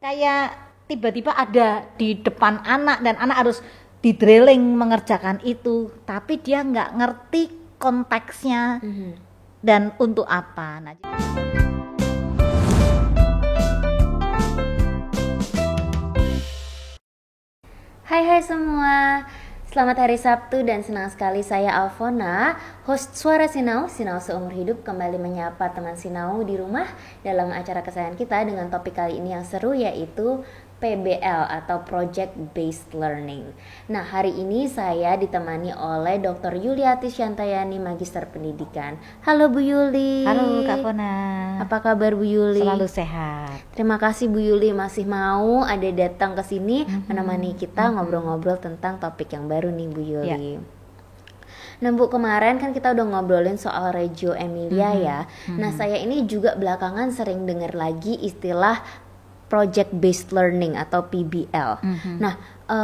kayak tiba-tiba ada di depan anak dan anak harus di drilling mengerjakan itu, tapi dia nggak ngerti konteksnya dan untuk apa. Nah, Hai semua, selamat hari Sabtu dan senang sekali saya Alfona, host Suara Sinau, Sinau Seumur Hidup kembali menyapa teman Sinau di rumah dalam acara kesayangan kita dengan topik kali ini yang seru yaitu PBL atau Project Based Learning. Nah, hari ini saya ditemani oleh Dr. Yuliati Syantayani, Magister Pendidikan. Halo Bu Yuli. halo Kak Fona. Apa kabar Bu Yuli? Selalu sehat. Terima kasih Bu Yuli masih mau ada datang ke sini menemani kita ngobrol-ngobrol tentang topik yang baru nih Bu Yuli. Nah Bu, kemarin kan kita udah ngobrolin soal Reggio Emilia ya. Nah saya ini juga belakangan sering dengar lagi istilah Project Based Learning atau PBL. Nah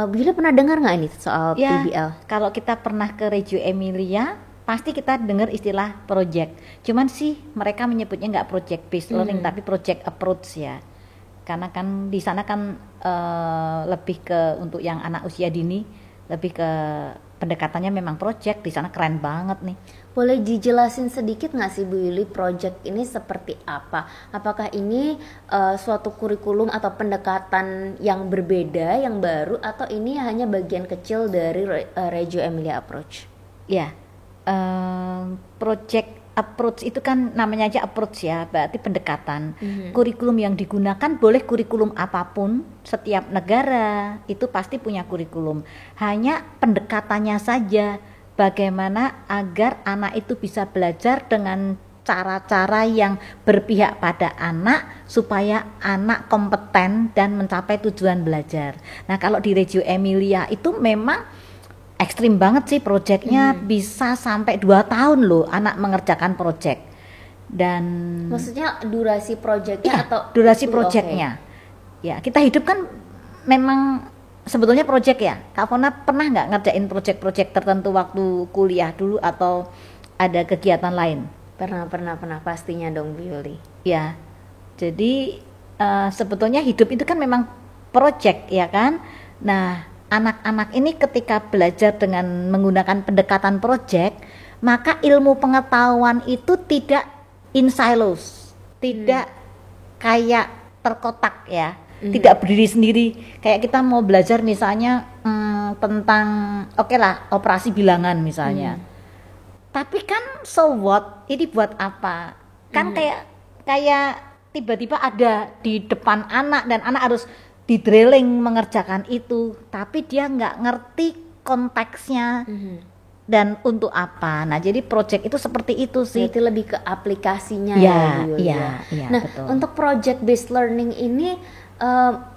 Bu Yuli pernah dengar nggak ini soal PBL? Kalau kita pernah ke Reggio Emilia, pasti kita dengar istilah project. Cuman sih mereka menyebutnya nggak project based learning, tapi project approach ya. Karena kan di sana kan lebih ke untuk yang anak usia dini, lebih ke pendekatannya memang project. Di sana keren banget nih. Boleh dijelasin sedikit nggak sih Bu Yuli, project ini seperti apa? Apakah ini suatu kurikulum atau pendekatan yang berbeda, yang baru, atau ini hanya bagian kecil dari Reggio Emilia Approach? Ya. Project approach itu kan namanya aja approach ya, berarti pendekatan. Kurikulum yang digunakan boleh kurikulum apapun, setiap negara itu pasti punya kurikulum. Hanya pendekatannya saja, bagaimana agar anak itu bisa belajar dengan cara-cara yang berpihak pada anak supaya anak kompeten dan mencapai tujuan belajar. Nah, kalau di Reggio Emilia itu memang ekstrim banget sih proyeknya, bisa sampai 2 tahun loh anak mengerjakan proyek. Dan maksudnya durasi proyeknya atau durasi proyeknya. Ya, kita hidup kan memang sebetulnya proyek ya. Kak Fona pernah nggak ngerjain proyek-proyek tertentu waktu kuliah dulu atau ada kegiatan lain? Pernah pastinya dong Bu Yuli. Ya. Jadi sebetulnya hidup itu kan memang proyek ya kan. Nah, anak-anak ini ketika belajar dengan menggunakan pendekatan project, maka ilmu pengetahuan itu tidak in silos, tidak kayak terkotak ya, tidak berdiri sendiri. Kayak kita mau belajar misalnya tentang operasi bilangan misalnya. Tapi kan so what? Ini buat apa? Kan kayak tiba-tiba ada di depan anak dan anak harus di drilling mengerjakan itu, tapi dia nggak ngerti konteksnya dan untuk apa. Nah, jadi project itu seperti itu sih. Berarti lebih ke aplikasinya ya Bu Yuli. Nah, betul. untuk project based learning ini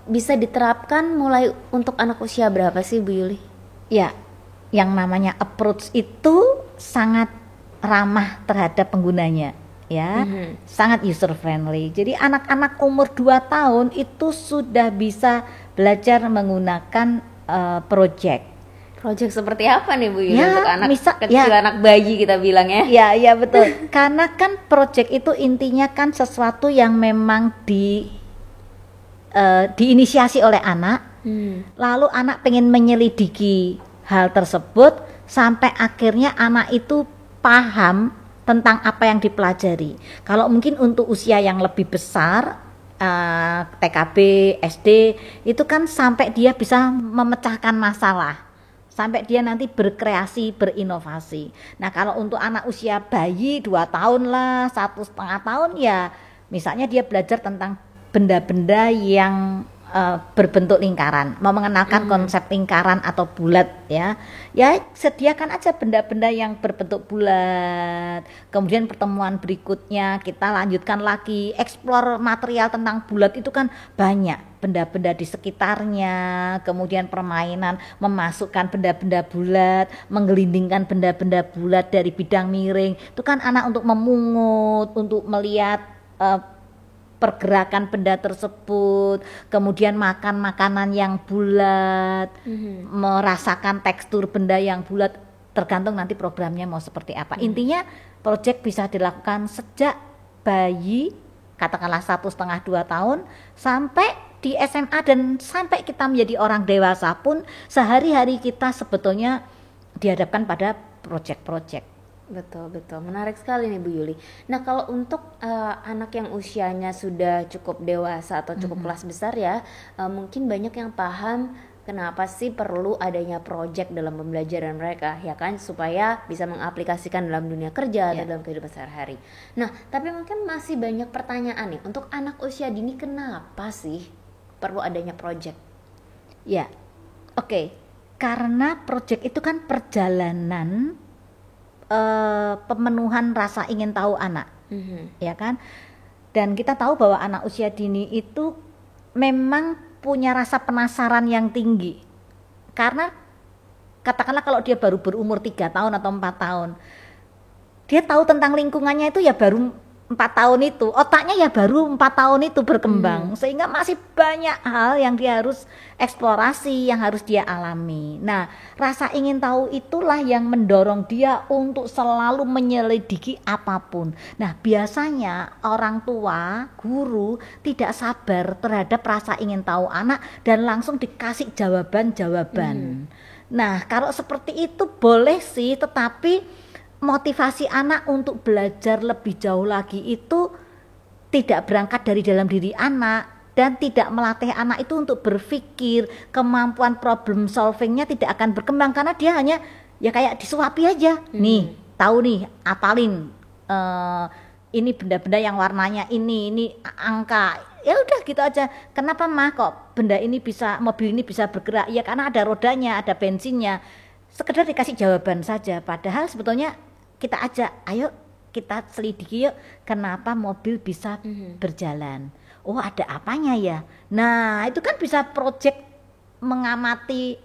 bisa diterapkan mulai untuk anak usia berapa sih Bu Yuli? Ya, yang namanya approach itu sangat ramah terhadap penggunanya. Ya, sangat user friendly. Jadi anak-anak umur 2 tahun itu sudah bisa belajar menggunakan project. Project seperti apa nih Bu Yuli untuk anak kecil, anak bayi kita bilang ya? Ya betul. Karena kan project itu intinya kan sesuatu yang memang diinisiasi oleh anak. Lalu anak pengen menyelidiki hal tersebut sampai akhirnya anak itu paham tentang apa yang dipelajari. Kalau mungkin untuk usia yang lebih besar, TKB, SD, itu kan sampai dia bisa memecahkan masalah, sampai dia nanti berkreasi, berinovasi. Nah, kalau untuk anak usia bayi 2 tahun lah, 1,5 tahun ya, misalnya dia belajar tentang benda-benda yang berbentuk lingkaran, mau mengenalkan konsep lingkaran atau bulat ya sediakan aja benda-benda yang berbentuk bulat. Kemudian pertemuan berikutnya kita lanjutkan lagi explore material tentang bulat, itu kan banyak benda-benda di sekitarnya, kemudian permainan memasukkan benda-benda bulat, menggelindingkan benda-benda bulat dari bidang miring, itu kan anak untuk memungut, untuk melihat pergerakan benda tersebut, kemudian makan makanan yang bulat, merasakan tekstur benda yang bulat, tergantung nanti programnya mau seperti apa. Intinya project bisa dilakukan sejak bayi, katakanlah 1,5-2 tahun sampai di SMA dan sampai kita menjadi orang dewasa pun sehari-hari kita sebetulnya dihadapkan pada proyek-proyek. Betul, menarik sekali nih Bu Yuli. Nah kalau untuk anak yang usianya sudah cukup dewasa atau cukup kelas besar ya, mungkin banyak yang paham kenapa sih perlu adanya proyek dalam pembelajaran mereka, ya kan, supaya bisa mengaplikasikan dalam dunia kerja atau dalam kehidupan sehari-hari. Nah tapi mungkin masih banyak pertanyaan nih, untuk anak usia dini kenapa sih perlu adanya proyek? Ya, oke. Karena proyek itu kan perjalanan pemenuhan rasa ingin tahu anak, ya kan? Dan kita tahu bahwa anak usia dini itu memang punya rasa penasaran yang tinggi. Karena katakanlah kalau dia baru berumur 3 tahun atau 4 tahun, dia tahu tentang lingkungannya itu ya baru 4 tahun itu, otaknya ya baru 4 tahun itu berkembang, sehingga masih banyak hal yang dia harus eksplorasi, yang harus dia alami. Nah, rasa ingin tahu itulah yang mendorong dia untuk selalu menyelidiki apapun. Nah, biasanya orang tua, guru tidak sabar terhadap rasa ingin tahu anak dan langsung dikasih jawaban-jawaban. Nah, kalau seperti itu boleh sih, tetapi motivasi anak untuk belajar lebih jauh lagi itu tidak berangkat dari dalam diri anak dan tidak melatih anak itu untuk berpikir. Kemampuan problem solvingnya tidak akan berkembang karena dia hanya ya kayak disuapi aja. Nih, tahu nih, apalin ini benda-benda yang warnanya ini angka. Ya udah gitu aja. Kenapa mah kok benda ini bisa, mobil ini bisa bergerak? Ya karena ada rodanya, ada bensinnya. Sekedar dikasih jawaban saja. Padahal sebetulnya kita ajak, ayo kita selidiki yuk kenapa mobil bisa berjalan. Oh ada apanya ya? Nah itu kan bisa proyek mengamati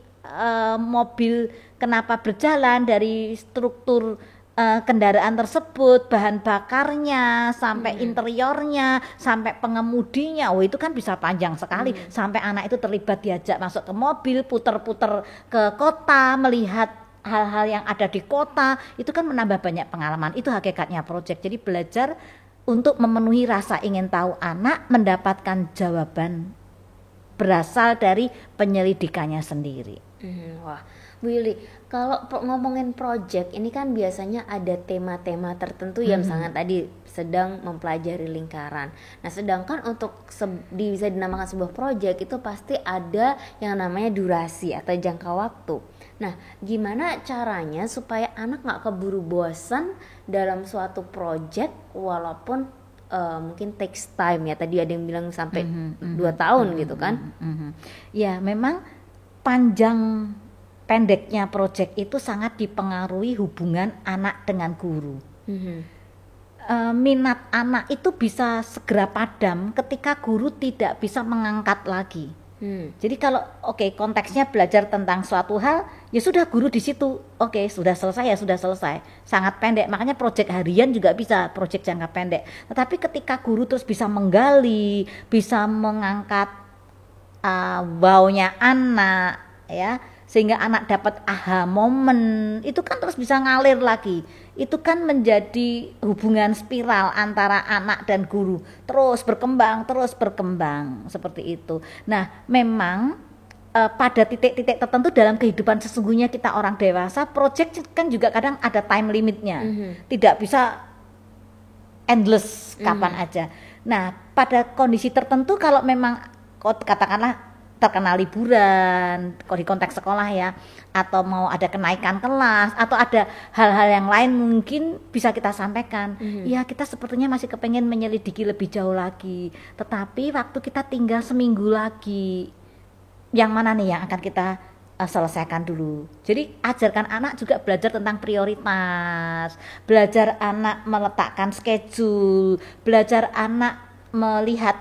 mobil kenapa berjalan, dari struktur kendaraan tersebut, bahan bakarnya, sampai interiornya, sampai pengemudinya. Oh itu kan bisa panjang sekali. Sampai anak itu terlibat, diajak masuk ke mobil, puter-puter ke kota, melihat hal-hal yang ada di kota, itu kan menambah banyak pengalaman. Itu hakikatnya proyek. Jadi belajar untuk memenuhi rasa ingin tahu anak, mendapatkan jawaban berasal dari penyelidikannya sendiri. Wah, Bu Yuli, kalau ngomongin proyek ini kan biasanya ada tema-tema tertentu yang misalnya tadi sedang mempelajari lingkaran. Nah, sedangkan untuk bisa dinamakan sebuah proyek itu pasti ada yang namanya durasi atau jangka waktu. Nah, gimana caranya supaya anak nggak keburu bosan dalam suatu proyek walaupun mungkin takes time ya, tadi ada yang bilang sampai 2 tahun gitu kan? Ya, memang panjang pendeknya proyek itu sangat dipengaruhi hubungan anak dengan guru. Minat anak itu bisa segera padam ketika guru tidak bisa mengangkat lagi. Jadi kalau konteksnya belajar tentang suatu hal, ya sudah guru di situ. Sudah selesai ya sudah selesai. Sangat pendek. Makanya proyek harian juga bisa, proyek jangka pendek. Tetapi ketika guru terus bisa menggali, bisa mengangkat wow-nya anak, ya, sehingga anak dapat aha momen, itu kan terus bisa ngalir lagi. Itu kan menjadi hubungan spiral antara anak dan guru, terus berkembang seperti itu. Nah, memang pada titik-titik tertentu dalam kehidupan sesungguhnya kita orang dewasa, proyek kan juga kadang ada time limitnya, tidak bisa endless kapan aja. Nah, pada kondisi tertentu kalau memang katakanlah terkena liburan, di konteks sekolah ya, atau mau ada kenaikan kelas, atau ada hal-hal yang lain mungkin bisa kita sampaikan. Ya kita sepertinya masih kepengen menyelidiki lebih jauh lagi, tetapi waktu kita tinggal seminggu lagi, yang mana nih yang akan kita selesaikan dulu. Jadi ajarkan anak juga belajar tentang prioritas, belajar anak meletakkan schedule, belajar anak melihat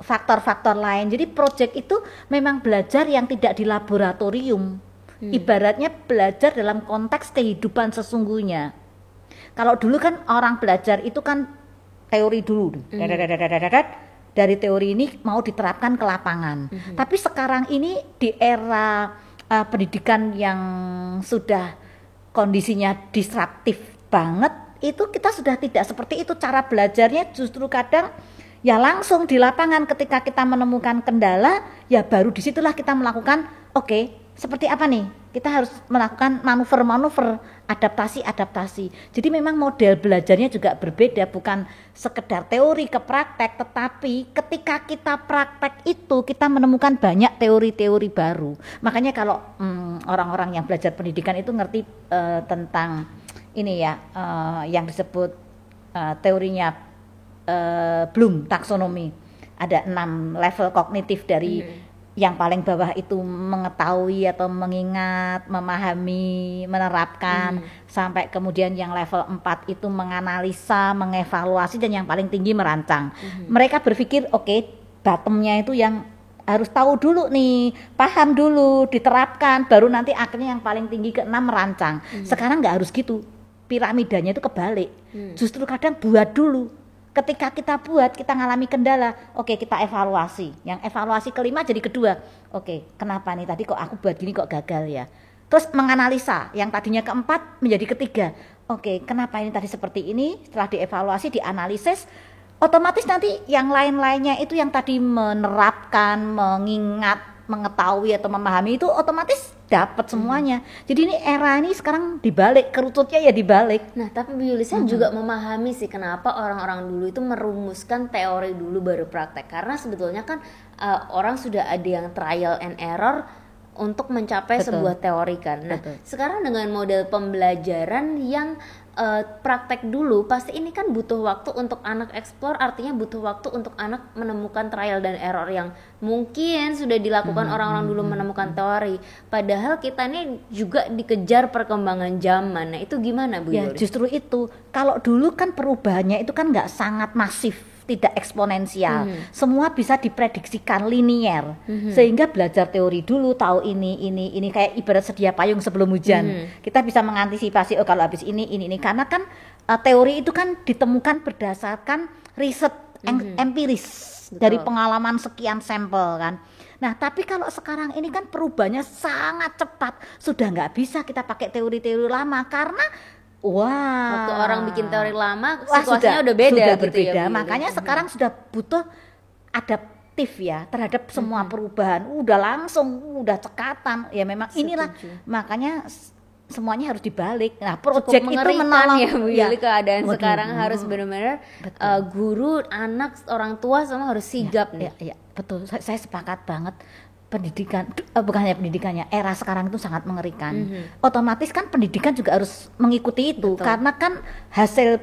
faktor-faktor lain. Jadi proyek itu memang belajar yang tidak di laboratorium. Ibaratnya belajar dalam konteks kehidupan sesungguhnya. Kalau dulu kan orang belajar itu kan teori dulu. Dari teori ini mau diterapkan ke lapangan. Tapi sekarang ini di era pendidikan yang sudah kondisinya disruptif banget, itu kita sudah tidak seperti itu. Cara belajarnya justru kadang Ya langsung di lapangan ketika kita menemukan kendala, ya baru disitulah kita melakukan oke, seperti apa nih? Kita harus melakukan manuver-manuver, adaptasi. Jadi memang model belajarnya juga berbeda, bukan sekedar teori ke praktek, tetapi ketika kita praktek itu kita menemukan banyak teori-teori baru. Makanya kalau orang-orang yang belajar pendidikan itu ngerti tentang ini ya, yang disebut teorinya Bloom taksonomi. Ada 6 level kognitif dari yang paling bawah itu mengetahui atau mengingat, memahami, menerapkan, sampai kemudian yang level 4 itu menganalisa, mengevaluasi, dan yang paling tinggi merancang. Mereka berpikir oke, bottomnya itu yang harus tahu dulu nih, paham dulu, diterapkan, baru nanti akhirnya yang paling tinggi ke-6 merancang. Sekarang nggak harus gitu, piramidanya itu kebalik. Justru kadang buat dulu. Ketika kita buat, kita ngalami kendala, oke kita evaluasi. Yang evaluasi kelima jadi kedua. Oke, kenapa nih tadi kok aku buat gini kok gagal ya? Terus menganalisa, yang tadinya keempat menjadi ketiga. Oke, kenapa ini tadi seperti ini? Setelah dievaluasi, dianalisis, otomatis nanti yang lain-lainnya itu yang tadi menerapkan, mengingat, mengetahui atau memahami itu otomatis dapat semuanya. Jadi ini era ini sekarang dibalik, kerucutnya ya dibalik. Nah, tapi Bu Yuli, saya juga memahami sih kenapa orang-orang dulu itu merumuskan teori dulu baru praktek. Karena sebetulnya kan orang sudah ada yang trial and error untuk mencapai sebuah teori kan. Nah, sekarang dengan model pembelajaran yang praktek dulu, pasti ini kan butuh waktu untuk anak explore, artinya butuh waktu untuk anak menemukan trial dan error yang mungkin sudah dilakukan orang-orang dulu menemukan teori. Padahal kita ini juga dikejar perkembangan zaman. Nah, itu gimana Bu Yuli? Ya justru itu, kalau dulu kan perubahannya itu kan nggak sangat masif, tidak eksponensial, semua bisa diprediksikan linier, sehingga belajar teori dulu tahu ini kayak ibarat sedia payung sebelum hujan. Kita bisa mengantisipasi kalau habis ini, karena kan teori itu kan ditemukan berdasarkan riset empiris dari pengalaman sekian sampel kan. Nah tapi kalau sekarang ini kan perubahannya sangat cepat, sudah nggak bisa kita pakai teori-teori lama karena waktu orang bikin teori lama situasinya udah beda gitu ya. Makanya sekarang sudah butuh adaptif ya terhadap semua perubahan. Udah langsung, udah cekatan. Ya memang inilah makanya semuanya harus dibalik. Nah, proyek itu menolong ya Bu Yuli keadaan sekarang harus benar-benar guru, anak, orang tua semua harus sigap nih. Ya, betul. Saya sepakat banget. Pendidikan, bukan hanya pendidikannya, era sekarang itu sangat mengerikan. Otomatis kan pendidikan juga harus mengikuti itu. Karena kan hasil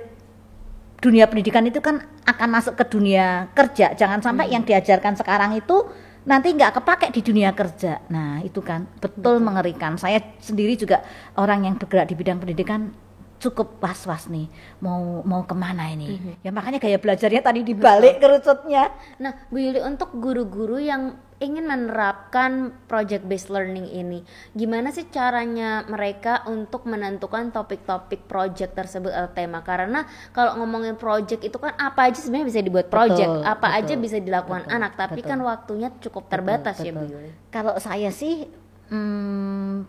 dunia pendidikan itu kan akan masuk ke dunia kerja. Jangan sampai yang diajarkan sekarang itu nanti nggak kepake di dunia kerja. Nah itu kan betul mengerikan. Saya sendiri juga orang yang bergerak di bidang pendidikan cukup was-was nih, mau kemana ini? Ya makanya gaya belajarnya tadi dibalik kerucutnya. Nah Bu Yuli, untuk guru-guru yang ingin menerapkan project based learning ini, gimana sih caranya mereka untuk menentukan topik-topik project tersebut atau tema? Karena kalau ngomongin project itu kan apa aja sebenarnya bisa dibuat project, aja bisa dilakukan anak, tapi kan waktunya cukup terbatas ya Bu Yuli. Kalau saya sih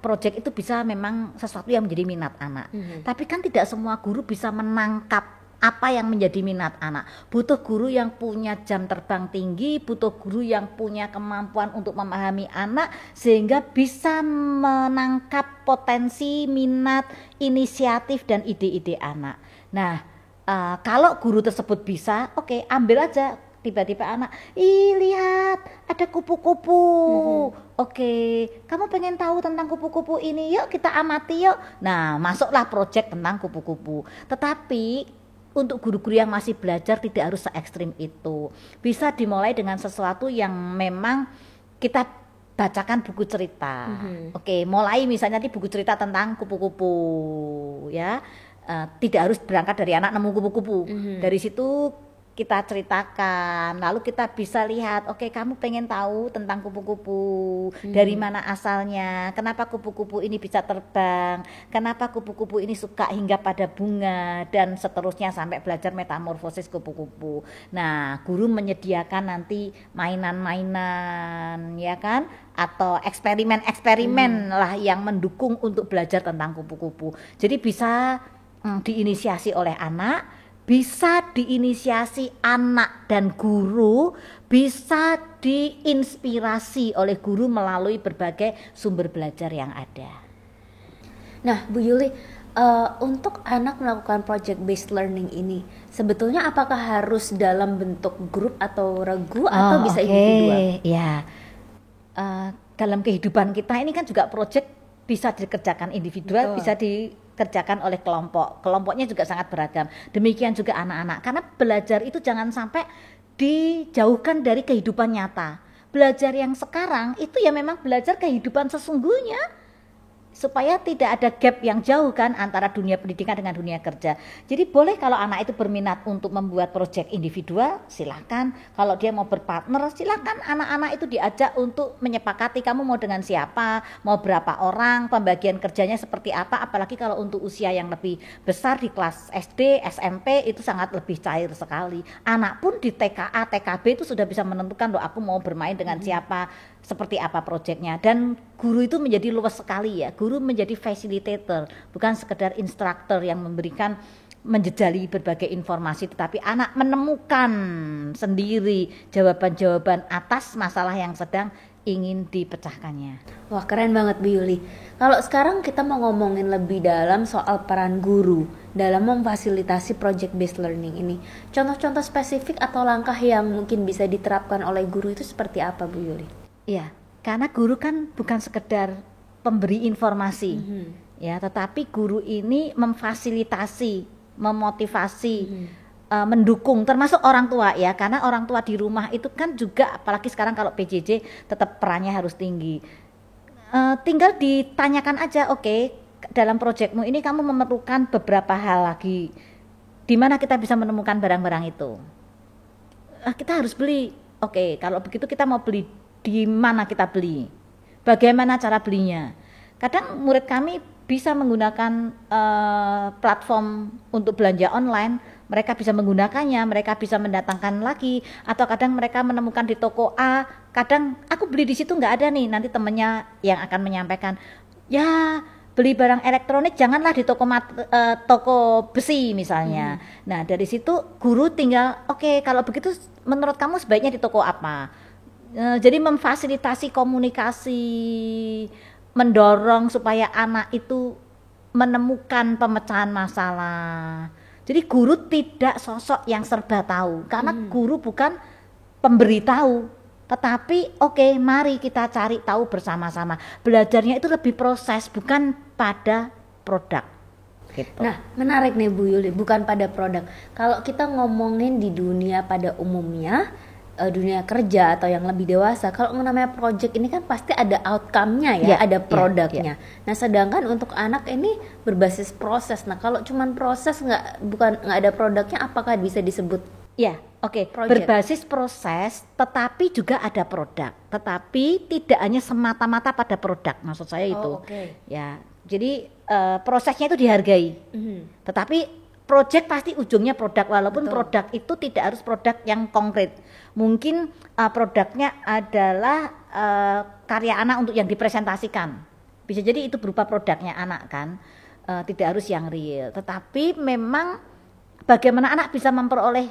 project itu bisa memang sesuatu yang menjadi minat anak, tapi kan tidak semua guru bisa menangkap apa yang menjadi minat anak. Butuh guru yang punya jam terbang tinggi, butuh guru yang punya kemampuan untuk memahami anak sehingga bisa menangkap potensi, minat, inisiatif dan ide-ide anak. Nah, kalau guru tersebut bisa, oke, ambil aja. Tiba-tiba anak, lihat ada kupu-kupu. Oke, kamu pengen tahu tentang kupu-kupu ini? Yuk kita amati yuk. Nah, masuklah project tentang kupu-kupu. Tetapi untuk guru-guru yang masih belajar tidak harus se-ekstrim itu. Bisa dimulai dengan sesuatu yang memang kita bacakan buku cerita. Oke, mulai misalnya di buku cerita tentang kupu-kupu ya. Tidak harus berangkat dari anak nemu kupu-kupu. Dari situ kita ceritakan, lalu kita bisa lihat, oke, kamu pengen tahu tentang kupu-kupu, dari mana asalnya, kenapa kupu-kupu ini bisa terbang, kenapa kupu-kupu ini suka hingga pada bunga, dan seterusnya sampai belajar metamorfosis kupu-kupu. Nah, guru menyediakan nanti mainan-mainan, ya kan, atau eksperimen-eksperimen lah yang mendukung untuk belajar tentang kupu-kupu. Jadi bisa diinisiasi oleh anak, bisa diinisiasi anak dan guru, bisa diinspirasi oleh guru melalui berbagai sumber belajar yang ada. Nah, Bu Yuli, untuk anak melakukan project based learning ini, sebetulnya apakah harus dalam bentuk grup atau regu atau bisa individual? Ya, dalam kehidupan kita ini kan juga project bisa dikerjakan individual, bisa dikerjakan oleh kelompok. Kelompoknya juga sangat beragam. Demikian juga anak-anak. Karena belajar itu jangan sampai dijauhkan dari kehidupan nyata. Belajar yang sekarang itu ya memang belajar kehidupan sesungguhnya, supaya tidak ada gap yang jauh kan antara dunia pendidikan dengan dunia kerja. Jadi boleh kalau anak itu berminat untuk membuat proyek individual, silakan. Kalau dia mau berpartner, silakan anak-anak itu diajak untuk menyepakati kamu mau dengan siapa, mau berapa orang, pembagian kerjanya seperti apa. Apalagi kalau untuk usia yang lebih besar di kelas SD, SMP itu sangat lebih cair sekali. Anak pun di TKA, TKB itu sudah bisa menentukan loh aku mau bermain dengan siapa, seperti apa proyeknya. Dan guru itu menjadi luas sekali ya. Guru menjadi facilitator, bukan sekedar instruktur yang memberikan menjejali berbagai informasi, tetapi anak menemukan sendiri jawaban-jawaban atas masalah yang sedang ingin dipecahkannya. Wah, keren banget Bu Yuli. Kalau sekarang kita mau ngomongin lebih dalam soal peran guru dalam memfasilitasi project based learning ini. Contoh-contoh spesifik atau langkah yang mungkin bisa diterapkan oleh guru itu seperti apa Bu Yuli? Iya, karena guru kan bukan sekedar pemberi informasi, ya, tetapi guru ini memfasilitasi, memotivasi, mendukung, termasuk orang tua ya, karena orang tua di rumah itu kan juga, apalagi sekarang kalau PJJ tetap perannya harus tinggi. Tinggal ditanyakan aja, oke, dalam proyekmu ini kamu memerlukan beberapa hal lagi, di mana kita bisa menemukan barang-barang itu. Kita harus beli, oke, kalau begitu kita mau beli di mana kita beli? Bagaimana cara belinya? Kadang murid kami bisa menggunakan platform untuk belanja online, mereka bisa menggunakannya, mereka bisa mendatangkan lagi, atau kadang mereka menemukan di toko A, kadang aku beli di situ nggak ada nih, nanti temennya yang akan menyampaikan, ya beli barang elektronik janganlah di toko besi misalnya. Nah dari situ guru tinggal, oke, kalau begitu menurut kamu sebaiknya di toko apa? Jadi memfasilitasi komunikasi, mendorong supaya anak itu menemukan pemecahan masalah. Jadi guru tidak sosok yang serba tahu, karena guru bukan pemberi tahu, tetapi oke, mari kita cari tahu bersama-sama. Belajarnya itu lebih proses, bukan pada produk. Gitu. Nah, menarik nih Bu Yuli, bukan pada produk. Kalau kita ngomongin di dunia pada umumnya, dunia kerja atau yang lebih dewasa, kalau namanya project ini kan pasti ada outcome-nya ya, ada produknya. Nah, sedangkan untuk anak ini berbasis proses. Nah, kalau cuman proses nggak ada produknya, apakah bisa disebut? Ya, berbasis proses, tetapi juga ada produk. Tetapi tidak hanya semata-mata pada produk, maksud saya itu. Ya, jadi prosesnya itu dihargai. Tetapi project pasti ujungnya produk, walaupun produk itu tidak harus produk yang konkret. Mungkin produknya adalah karya anak untuk yang dipresentasikan. Bisa jadi itu berupa produknya anak kan, tidak harus yang real. Tetapi memang bagaimana anak bisa memperoleh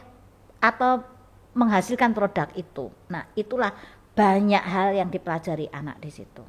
atau menghasilkan produk itu. Nah, itulah banyak hal yang dipelajari anak di situ.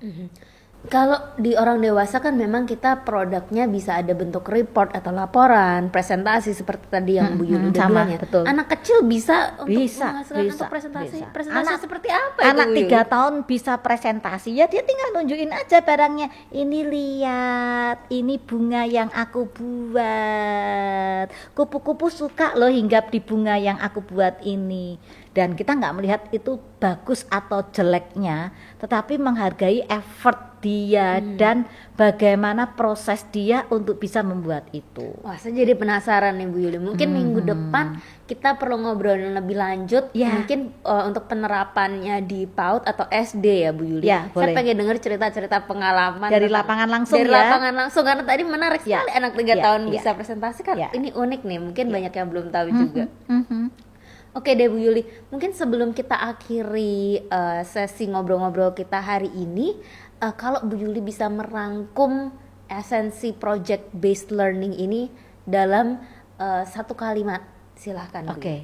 Kalau di orang dewasa kan memang kita produknya bisa ada bentuk report atau laporan, presentasi seperti tadi yang Bu Yuli udah bilang ya. Betul. Anak kecil bisa untuk menghasilkan untuk presentasi. Presentasi anak, seperti apa? Anak 3 tahun bisa presentasi, ya dia tinggal nunjukin aja barangnya. Ini lihat, ini bunga yang aku buat. Kupu-kupu suka loh hinggap di bunga yang aku buat ini. Dan kita nggak melihat itu bagus atau jeleknya, tetapi menghargai effort dia dan bagaimana proses dia untuk bisa membuat itu. Wah, saya jadi penasaran nih Bu Yuli. Mungkin minggu depan kita perlu ngobrolin lebih lanjut, mungkin untuk penerapannya di PAUD atau SD ya Bu Yuli. Ya, saya pengen dengar cerita-cerita pengalaman dari lapangan langsung dari lapangan langsung, karena tadi menarik sekali anak 3 tahun bisa presentasi kan. Ini unik nih, mungkin banyak yang belum tahu juga. Oke deh Bu Yuli, mungkin sebelum kita akhiri sesi ngobrol-ngobrol kita hari ini, kalau Bu Yuli bisa merangkum esensi project based learning ini dalam satu kalimat, Silahkan Bu. Oke.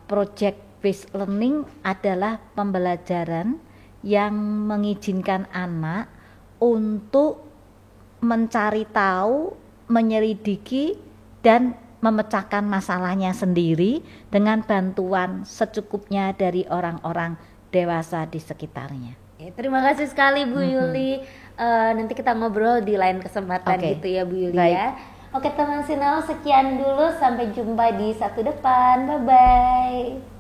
Project based learning adalah pembelajaran yang mengizinkan anak untuk mencari tahu, menyelidiki, dan memecahkan masalahnya sendiri dengan bantuan secukupnya dari orang-orang dewasa di sekitarnya. Terima kasih sekali Bu Yuli. Nanti kita ngobrol di lain kesempatan gitu ya Bu Yuli. Baik. Ya. Oke teman Sinau, sekian dulu, sampai jumpa di Sabtu depan. Bye bye.